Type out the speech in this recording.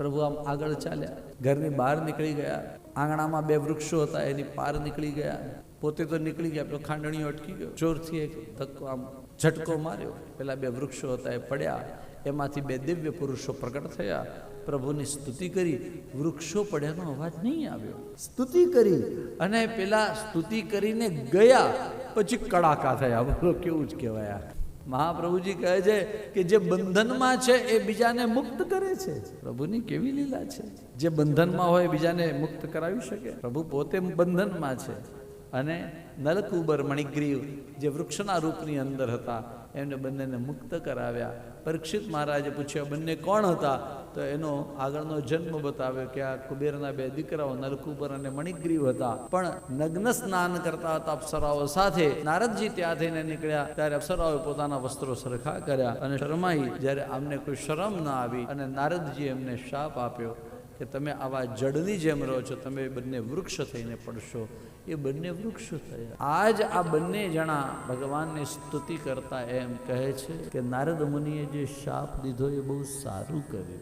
પ્રભુ આમ આગળ ચાલ્યા, ઘરની બહાર નીકળી ગયા, આંગણામાં બે વૃક્ષો હતા એની પાર નીકળી ગયા, પોતે તો નીકળી ગયા, પેલો ખાંડણીઓ અટકી ગયો, જોરથી એક ધક્કો આમ ઝટકો માર્યો, પેલા બે વૃક્ષો હતા એ પડ્યા, એમાંથી બે દિવ્ય પુરુષો પ્રગટ થયા, પ્રભુની સ્તુતિ કરી, વૃક્ષો પડ્યાનો અવાજ નહીં આવ્યો, સ્તુતિ કરી અને પેલા સ્તુતિ કરીને ગયા પછી કડાકા થયા. બોલો કેવું જ કહેવાય. મહાપ્રભુજી કહે છે કે જે બંધનમાં છે એ બીજાને મુક્ત કરે છે. પ્રભુની કેવી લીલા છે! જે બંધનમાં હોય બીજાને મુક્ત કરાવી શકે. પ્રભુ પોતે બંધનમાં છે અને નલકુબર મણિગ્રીવ જે વૃક્ષના રૂપની અંદર હતા એમને બંનેને મુક્ત કરાવ્યા. પરીક્ષિત મહારાજે પૂછ્યા બંને કોણ હતા? તો એનો આગળનો જન્મ બતાવ્યો કે આ કુબેરના બે દીકરાઓ નલકુબર અને મણિગ્રીવ હતા. પણ નગ્ન સ્નાન કરતા હતા અપ્સરાઓ સાથે. નારદજી ત્યાં થઈને નીકળ્યા ત્યારે અપ્સરાઓએ પોતાના વસ્ત્રો સરખા કર્યા અને શરમાઈ. જ્યારે આમને કોઈ શરમ ના આવી અને નારદજી એમને શાપ આપ્યો કે તમે આવા જડની જેમ રહો છો, તમે બંને વૃક્ષ થઈને પડશો. એ બંને વૃક્ષ થયા. આજ આ બંને જણા ભગવાનની સ્તુતિ કરતા એમ કહે છે કે નારદ મુનિએ જે શાપ દીધો એ બહુ સારું કર્યું.